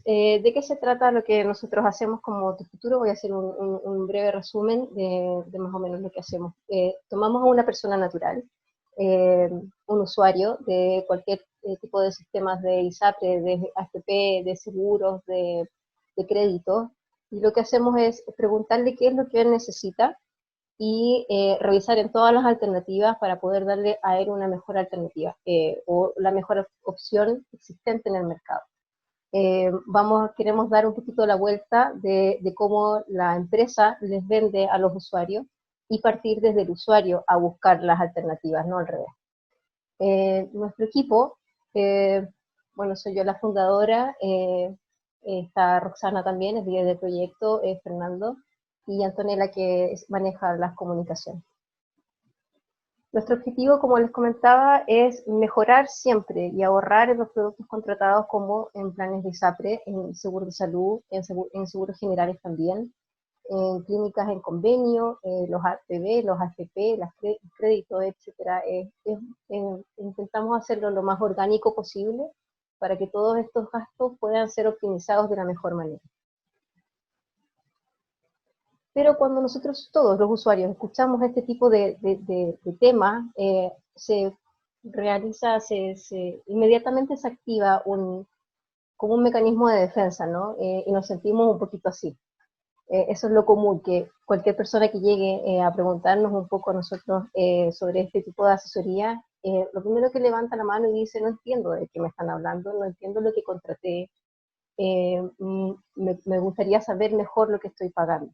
¿de qué se trata lo que nosotros hacemos como Tu Futuro? Voy a hacer un breve resumen de más o menos lo que hacemos. Tomamos a una persona natural, un usuario de cualquier tipo de sistemas de ISAPRE, de AFP, de seguros, de crédito, y lo que hacemos es preguntarle qué es lo que él necesita y revisar en todas las alternativas para poder darle a él una mejor alternativa o la mejor opción existente en el mercado. Queremos dar un poquito la vuelta de cómo la empresa les vende a los usuarios y partir desde el usuario a buscar las alternativas, no al revés. Nuestro equipo, bueno, soy yo la fundadora, está Roxana también, es líder del proyecto, Fernando, y Antonella que maneja las comunicaciones. Nuestro objetivo, como les comentaba, es mejorar siempre y ahorrar en los productos contratados como en planes de ISAPRE, en seguro de salud, en seguros generales también, en clínicas en convenio, los APB, los AFP, los créditos, etc. Intentamos hacerlo lo más orgánico posible para que todos estos gastos puedan ser optimizados de la mejor manera. Pero cuando nosotros, todos los usuarios, escuchamos este tipo de temas, se realiza, inmediatamente se activa como un mecanismo de defensa, ¿no? Y nos sentimos un poquito así. Eso es lo común, que cualquier persona que llegue a preguntarnos un poco a nosotros sobre este tipo de asesoría, lo primero que levanta la mano y dice, no entiendo de qué me están hablando, no entiendo lo que contraté, me gustaría saber mejor lo que estoy pagando.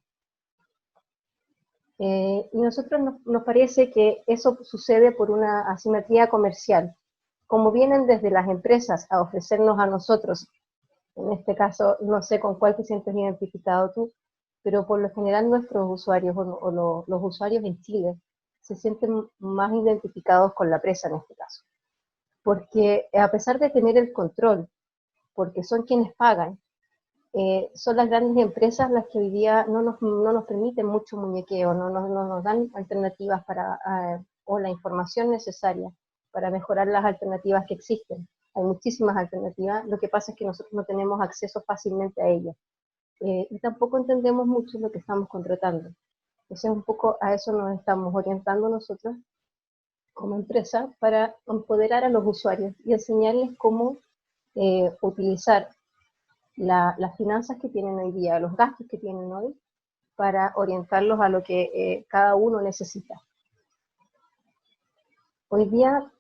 Y nosotros nos parece que eso sucede por una asimetría comercial. Como vienen desde las empresas a ofrecernos a nosotros, en este caso, no sé con cuál te sientes identificado tú, pero por lo general nuestros usuarios los usuarios en Chile se sienten más identificados con la presa en este caso. Porque a pesar de tener el control, porque son quienes pagan, son las grandes empresas las que hoy día no nos permiten mucho muñequeo, no nos dan alternativas o la información necesaria para mejorar las alternativas que existen. Hay muchísimas alternativas, lo que pasa es que nosotros no tenemos acceso fácilmente a ellas. Y tampoco entendemos mucho lo que estamos contratando. Entonces un poco a eso nos estamos orientando nosotros como empresa para empoderar a los usuarios y enseñarles cómo utilizar las finanzas que tienen hoy día, los gastos que tienen hoy, para orientarlos a lo que cada uno necesita. Hoy día,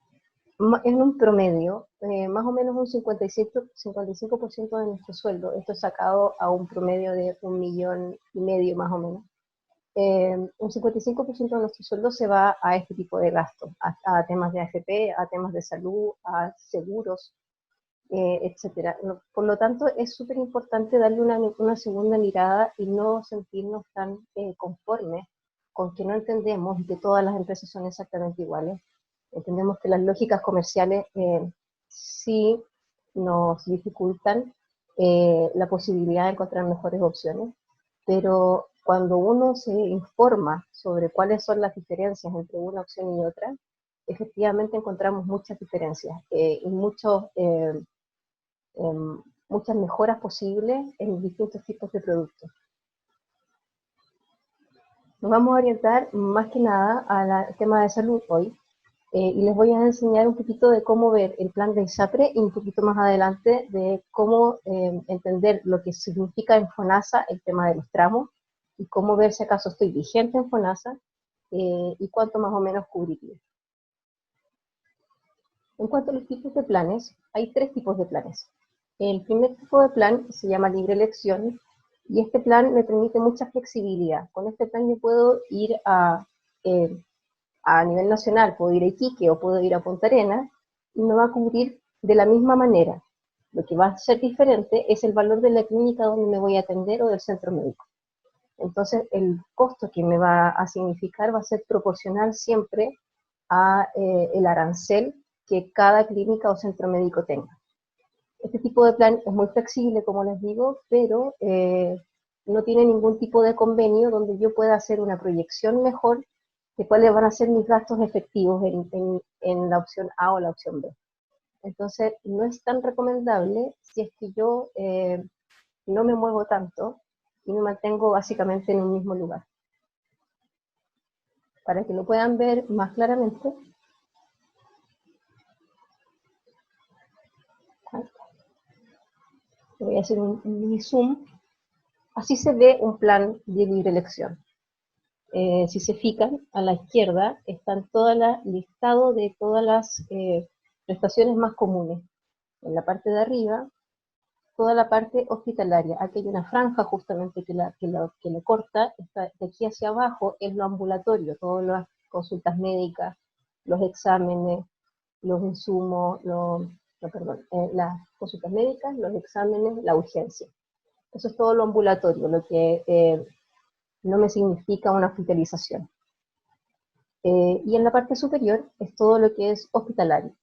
en un promedio, más o menos un 55% de nuestro sueldo, esto sacado a un promedio de 1,5 millones más o menos, un 55% de nuestro sueldo se va a este tipo de gastos, a temas de AFP, a temas de salud, a seguros, etcétera. Por lo tanto, es súper importante darle una segunda mirada y no sentirnos tan conformes con que no entendemos que todas las empresas son exactamente iguales. Entendemos que las lógicas comerciales sí nos dificultan la posibilidad de encontrar mejores opciones, pero cuando uno se informa sobre cuáles son las diferencias entre una opción y otra, efectivamente encontramos muchas diferencias y muchas mejoras posibles en distintos tipos de productos. Nos vamos a orientar más que nada al tema de salud hoy y les voy a enseñar un poquito de cómo ver el plan de ISAPRE y un poquito más adelante de cómo entender lo que significa en FONASA el tema de los tramos y cómo ver si acaso estoy vigente en FONASA y cuánto más o menos cubriría. En cuanto a los tipos de planes, hay 3 tipos de planes. El primer tipo de plan se llama libre elección y este plan me permite mucha flexibilidad. Con este plan yo puedo ir a nivel nacional, puedo ir a Iquique o puedo ir a Punta Arenas y me va a cubrir de la misma manera. Lo que va a ser diferente es el valor de la clínica donde me voy a atender o del centro médico. Entonces el costo que me va a significar va a ser proporcional siempre a el arancel que cada clínica o centro médico tenga. Este tipo de plan es muy flexible, como les digo, pero no tiene ningún tipo de convenio donde yo pueda hacer una proyección mejor de cuáles van a ser mis gastos efectivos en la opción A o la opción B. Entonces, no es tan recomendable si es que yo no me muevo tanto y me mantengo básicamente en un mismo lugar. Para que lo puedan ver más claramente, voy a hacer un mini zoom. Así se ve un plan de libre elección. Si se fijan, a la izquierda están todo el listado de todas las prestaciones más comunes. En la parte de arriba, toda la parte hospitalaria. Aquí hay una franja justamente que la corta. De aquí hacia abajo es lo ambulatorio, todas las consultas médicas, los exámenes, los insumos, las consultas médicas, los exámenes, la urgencia. Eso es todo lo ambulatorio, lo que no me significa una hospitalización. Y en la parte superior es todo lo que es hospitalario.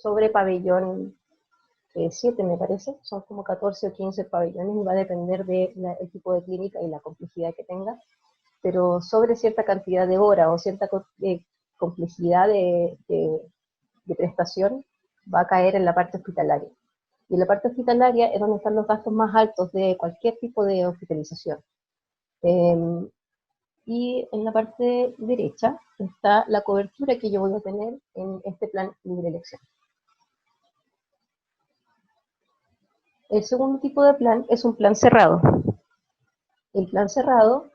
Sobre pabellón 7 me parece, son como 14 o 15 pabellones y va a depender del tipo de clínica y la complejidad que tenga, pero sobre cierta cantidad de horas o cierta complejidad de prestación va a caer en la parte hospitalaria. Y en la parte hospitalaria es donde están los gastos más altos de cualquier tipo de hospitalización. Y en la parte derecha está la cobertura que yo voy a tener en este plan libre elección. El segundo tipo de plan es un plan cerrado. El plan cerrado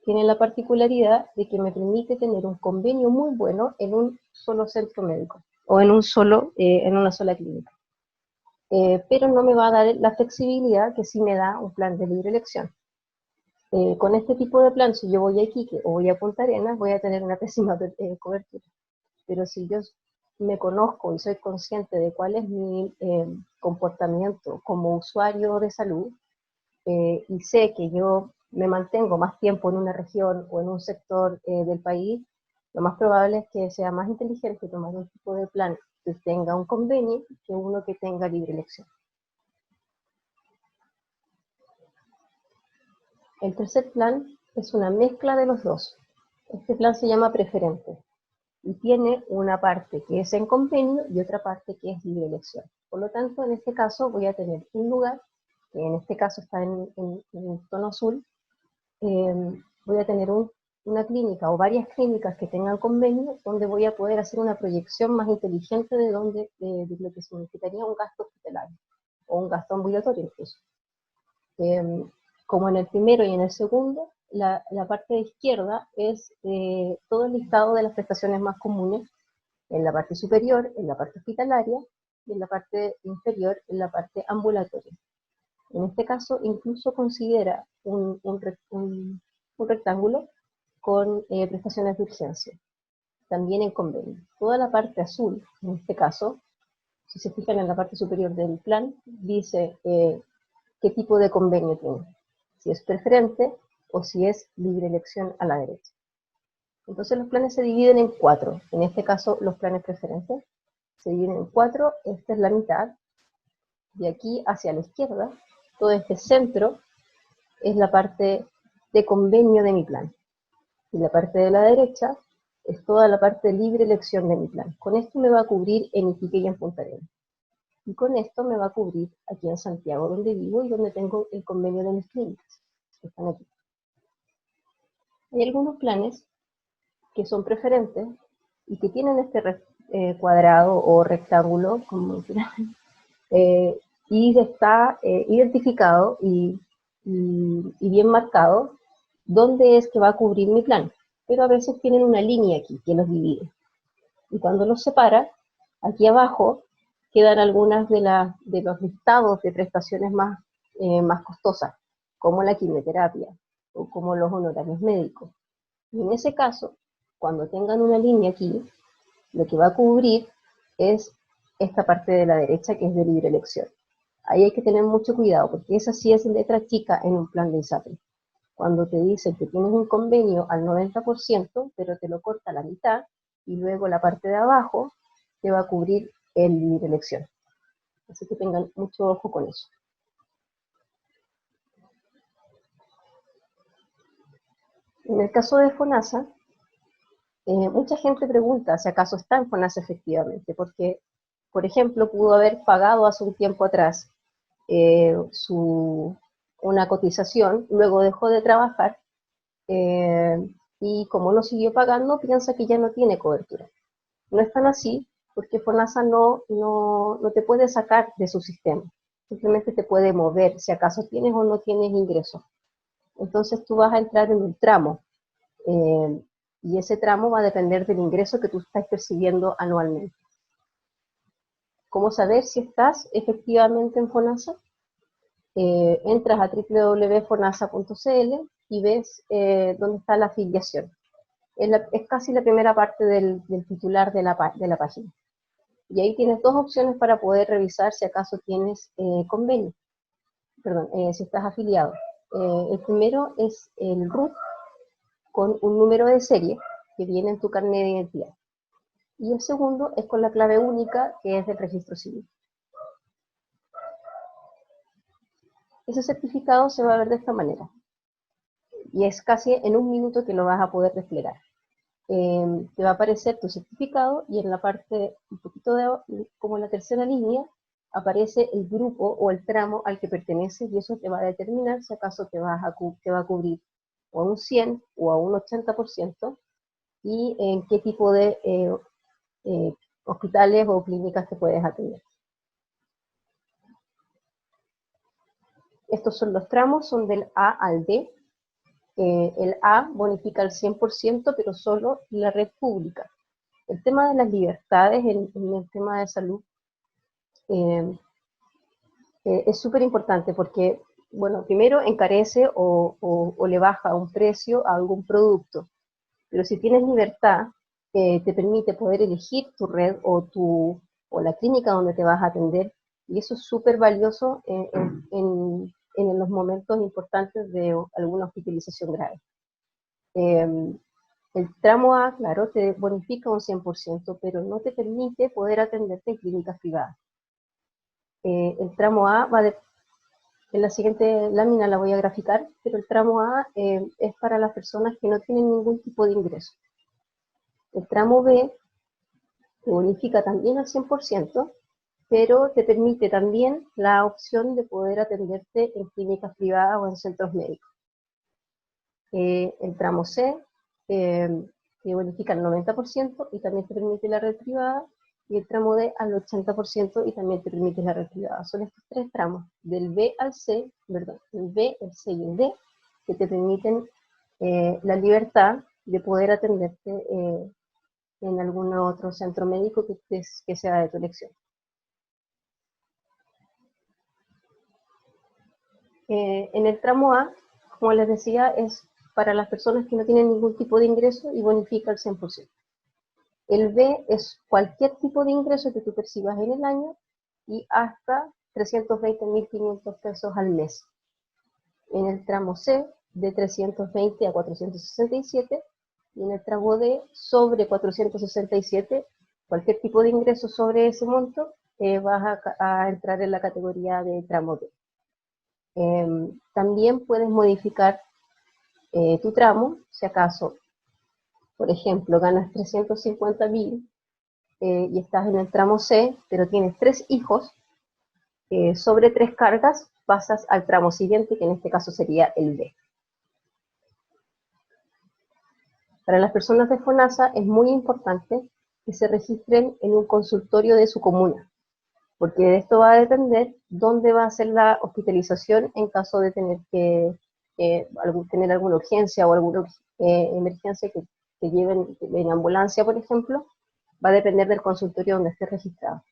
tiene la particularidad de que me permite tener un convenio muy bueno en un solo centro médico o en una sola clínica. Pero no me va a dar la flexibilidad que sí me da un plan de libre elección. Con este tipo de plan, si yo voy a Iquique o voy a Punta Arenas, voy a tener una pésima cobertura. Pero si yo me conozco y soy consciente de cuál es mi comportamiento como usuario de salud, y sé que yo me mantengo más tiempo en una región o en un sector del país, lo más probable es que sea más inteligente tomar un tipo de plan que tenga un convenio que uno que tenga libre elección. El tercer plan es una mezcla de los dos. Este plan se llama preferente y tiene una parte que es en convenio y otra parte que es libre elección. Por lo tanto, en este caso voy a tener un lugar, que en este caso está en el tono azul, voy a tener una clínica o varias clínicas que tengan convenio donde voy a poder hacer una proyección más inteligente de lo que significaría un gasto hospitalario o un gasto ambulatorio incluso. Como en el primero y en el segundo, la parte de izquierda es todo el listado de las prestaciones más comunes en la parte superior, en la parte hospitalaria, y en la parte inferior, en la parte ambulatoria. En este caso, incluso considera un rectángulo con prestaciones de urgencia, también en convenio. Toda la parte azul, en este caso, si se fijan en la parte superior del plan, dice qué tipo de convenio tiene, si es preferente o si es libre elección a la derecha. Entonces los planes se dividen en 4, en este caso los planes preferentes se dividen en 4, esta es la mitad, de aquí hacia la izquierda, todo este centro es la parte de convenio de mi plan. Y la parte de la derecha es toda la parte de libre elección de mi plan. Con esto me va a cubrir en Iquique y en Punta Arenas. Y con esto me va a cubrir aquí en Santiago, donde vivo y donde tengo el convenio de mis clínicas, que están aquí. Hay algunos planes que son preferentes y que tienen este cuadrado o rectángulo, como quieran, y está identificado y bien marcado dónde es que va a cubrir mi plan. Pero a veces tienen una línea aquí que los divide. Y cuando los separa, aquí abajo quedan algunas de los listados de prestaciones más costosas, como la quimioterapia o como los honorarios médicos. Y en ese caso, cuando tengan una línea aquí, lo que va a cubrir es esta parte de la derecha que es de libre elección. Ahí hay que tener mucho cuidado, porque esa sí es letra chica en un plan de ISAPRE. Cuando te dicen que tienes un convenio al 90%, pero te lo corta a la mitad, y luego la parte de abajo te va a cubrir el libre elección. Así que tengan mucho ojo con eso. En el caso de FONASA, mucha gente pregunta si acaso está en FONASA efectivamente, porque, por ejemplo, pudo haber pagado hace un tiempo atrás una cotización, luego dejó de trabajar y como no siguió pagando, piensa que ya no tiene cobertura. No es tan así, porque FONASA no te puede sacar de su sistema, simplemente te puede mover si acaso tienes o no tienes ingresos. Entonces tú vas a entrar en un tramo, y ese tramo va a depender del ingreso que tú estás percibiendo anualmente. ¿Cómo saber si estás efectivamente en FONASA? Entras a www.fonasa.cl y ves dónde está la afiliación. Es casi la primera parte del titular de la página. Y ahí tienes dos opciones para poder revisar si acaso tienes convenio, perdón, si estás afiliado. El primero es el RUT con un número de serie que viene en tu carnet de identidad. Y el segundo es con la clave única, que es del registro civil. Ese certificado se va a ver de esta manera. Y es casi en un minuto que lo vas a poder desplegar. Te va a aparecer tu certificado y en la parte, un poquito como en la tercera línea, aparece el grupo o el tramo al que perteneces y eso te va a determinar si acaso te va a cubrir o a un 100 o a un 80% y en qué tipo de hospitales o clínicas te puedes atender. Estos son los tramos, son del A al D. El A bonifica al 100%, pero solo la red pública. El tema de las libertades en el tema de salud es súper importante porque, bueno, primero encarece o le baja un precio a algún producto, pero si tienes libertad, te permite poder elegir tu red o la clínica donde te vas a atender, y eso es súper valioso en los momentos importantes de alguna hospitalización grave. El tramo A, claro, te bonifica un 100%, pero no te permite poder atenderte en clínicas privadas. El tramo A en la siguiente lámina la voy a graficar, pero el tramo A es para las personas que no tienen ningún tipo de ingreso. El tramo B te bonifica también al 100%, pero te permite también la opción de poder atenderte en clínicas privadas o en centros médicos. El tramo C te bonifica al 90% y también te permite la red privada, y el tramo D al 80% y también te permite la red privada. Son estos tres tramos, del B al C, ¿verdad? El B, el C y el D, que te permiten la libertad de poder atenderte en algún otro centro médico que sea de tu elección. En el tramo A, como les decía, es para las personas que no tienen ningún tipo de ingreso y bonifica al 100%. El B es cualquier tipo de ingreso que tú percibas en el año y hasta 320.500 pesos al mes. En el tramo C, de 320 a 467, y en el tramo D, sobre 467, cualquier tipo de ingreso sobre ese monto, vas a entrar en la categoría de tramo D. También puedes modificar tu tramo, si acaso, por ejemplo, ganas 350.000 y estás en el tramo C, pero tienes 3 hijos, sobre 3 cargas pasas al tramo siguiente, que en este caso sería el D. Para las personas de FONASA es muy importante que se registren en un consultorio de su comuna, porque de esto va a depender dónde va a ser la hospitalización en caso de tener tener alguna urgencia o alguna emergencia que lleven en ambulancia, por ejemplo, va a depender del consultorio donde esté registrado.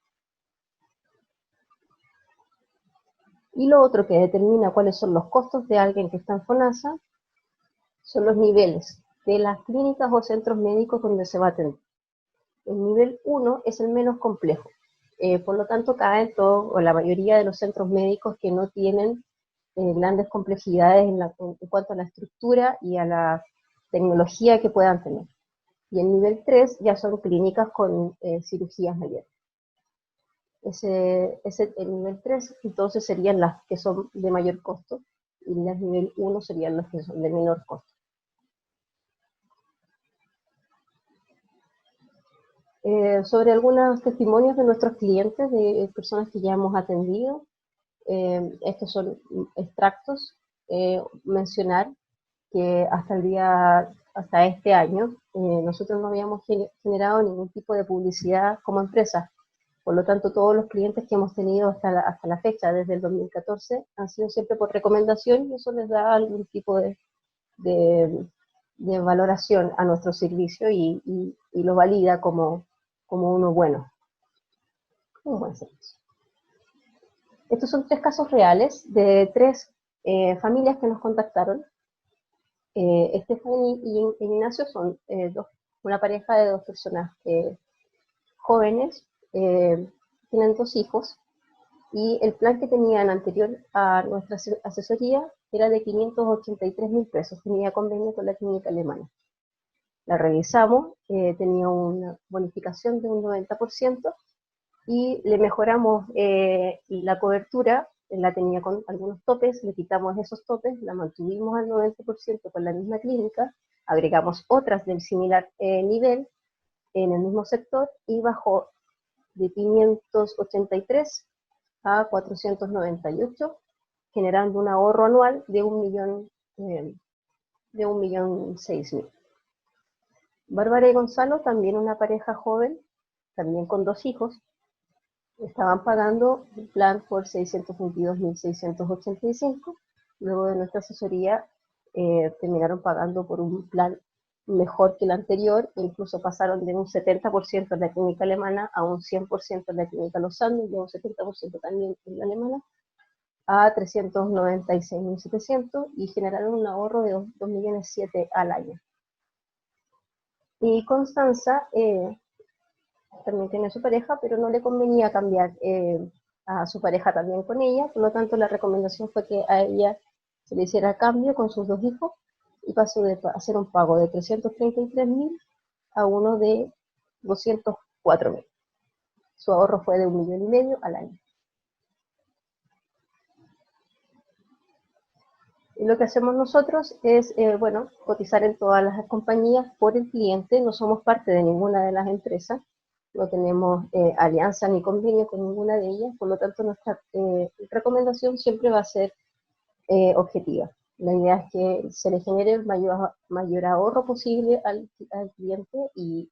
Y lo otro que determina cuáles son los costos de alguien que está en FONASA son los niveles de las clínicas o centros médicos donde se va a atender. El nivel 1 es el menos complejo. Por lo tanto, caen todos o la mayoría de los centros médicos que no tienen grandes complejidades en cuanto a la estructura y a la tecnología que puedan tener. Y el nivel 3 ya son clínicas con cirugías mayores. El nivel 3 entonces serían las que son de mayor costo y las nivel 1 serían las que son de menor costo. Sobre algunos testimonios de nuestros clientes, de personas que ya hemos atendido, Estos son extractos. Mencionar que hasta este año, nosotros no habíamos generado ningún tipo de publicidad como empresa. Por lo tanto, todos los clientes que hemos tenido hasta la fecha, desde el 2014, han sido siempre por recomendación, y eso les da algún tipo de, de valoración a nuestro servicio, y lo valida como uno bueno, un buen servicio. Estos son 3 casos reales de 3 familias que nos contactaron. Stephanie y Ignacio son una pareja de 2 personas jóvenes, tienen 2 hijos, y el plan que tenían anterior a nuestra asesoría era de 583.000 pesos, tenía convenio con la clínica alemana. La revisamos, tenía una bonificación de un 90%, y le mejoramos la cobertura, la tenía con algunos topes, le quitamos esos topes, la mantuvimos al 90% con la misma clínica, agregamos otras del similar nivel en el mismo sector, y bajó de 583 a 498, generando un ahorro anual de 1.006.000. Bárbara y Gonzalo, también una pareja joven, también con 2 hijos, estaban pagando el plan por 622.685, luego de nuestra asesoría terminaron pagando por un plan mejor que el anterior, incluso pasaron de un 70% en la clínica alemana a un 100% en la clínica Los Andes, y un 70% también en la alemana, a 396.700, y generaron un ahorro de 2,7 millones al año. Y Constanza también tiene su pareja, pero no le convenía cambiar a su pareja también con ella, por lo tanto la recomendación fue que a ella se le hiciera cambio con sus 2 hijos, y pasó de hacer un pago de 333.000 a uno de 204.000. Su ahorro fue de 1,5 millones al año. Y lo que hacemos nosotros es, cotizar en todas las compañías por el cliente. No somos parte de ninguna de las empresas, no tenemos alianza ni convenio con ninguna de ellas, por lo tanto nuestra recomendación siempre va a ser objetiva. La idea es que se le genere el mayor ahorro posible al cliente, y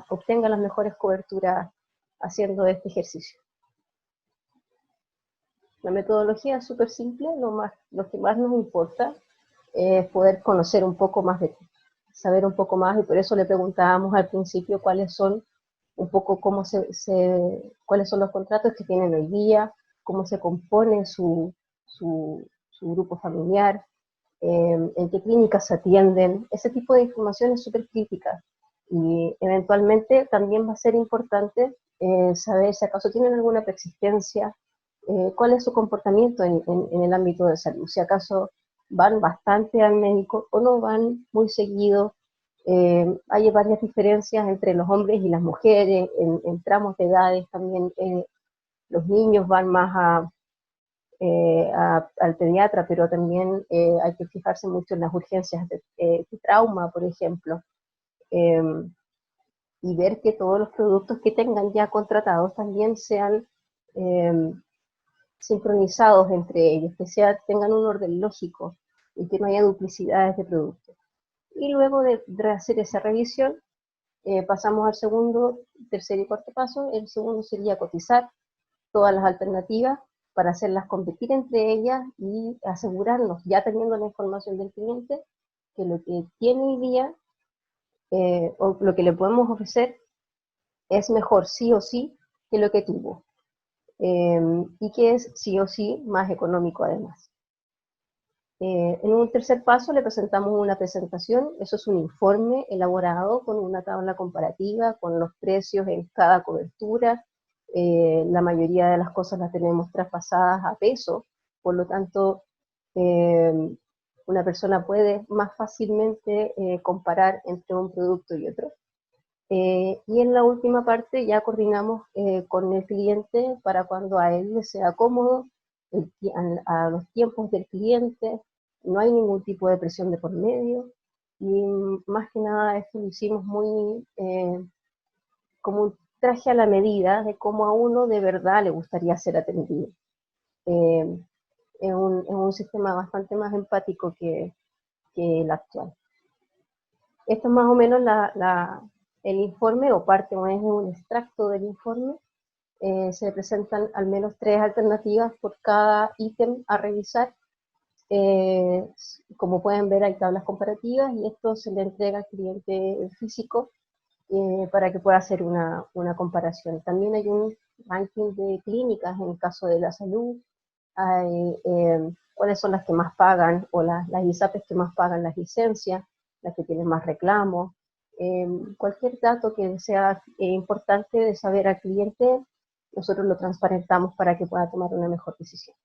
obtenga las mejores coberturas haciendo este ejercicio. La metodología es súper simple, lo que más nos importa es poder conocer un poco más de ti, saber un poco más, y por eso le preguntábamos al principio cuáles son un poco cuáles son los contratos que tienen hoy día, cómo se compone su grupo familiar, en qué clínicas se atienden. Ese tipo de información es súper crítica, y eventualmente también va a ser importante saber si acaso tienen alguna persistencia, cuál es su comportamiento en el ámbito de salud, si acaso van bastante al médico o no van muy seguido. Hay varias diferencias entre los hombres y las mujeres, en tramos de edades también. Los niños van más al pediatra, pero también hay que fijarse mucho en las urgencias de trauma, por ejemplo, y ver que todos los productos que tengan ya contratados también sean sincronizados entre ellos, que tengan un orden lógico y que no haya duplicidades de productos. Y luego de hacer esa revisión, pasamos al segundo, tercer y cuarto paso. El segundo sería cotizar todas las alternativas para hacerlas competir entre ellas y asegurarnos, ya teniendo la información del cliente, que lo que tiene hoy día o lo que le podemos ofrecer es mejor sí o sí que lo que tuvo, y que es sí o sí más económico además. En un tercer paso le presentamos una presentación, eso es un informe elaborado con una tabla comparativa, con los precios en cada cobertura. La mayoría de las cosas las tenemos traspasadas a peso, por lo tanto una persona puede más fácilmente comparar entre un producto y otro. Y en la última parte ya coordinamos con el cliente para cuando a él le sea cómodo, a los tiempos del cliente. No hay ningún tipo de presión de por medio, y más que nada esto lo hicimos muy como traje a la medida de cómo a uno de verdad le gustaría ser atendido. Es un sistema bastante más empático que el actual. Esto es más o menos el informe, o parte o es un extracto del informe. Se presentan al menos 3 alternativas por cada ítem a revisar. Como pueden ver, hay tablas comparativas y esto se le entrega al cliente físico para que pueda hacer una comparación. También hay un ranking de clínicas en el caso de la salud, hay, cuáles son las que más pagan, o las ISAPRES que más pagan las licencias, las que tienen más reclamos. Cualquier dato que sea importante de saber al cliente, nosotros lo transparentamos para que pueda tomar una mejor decisión.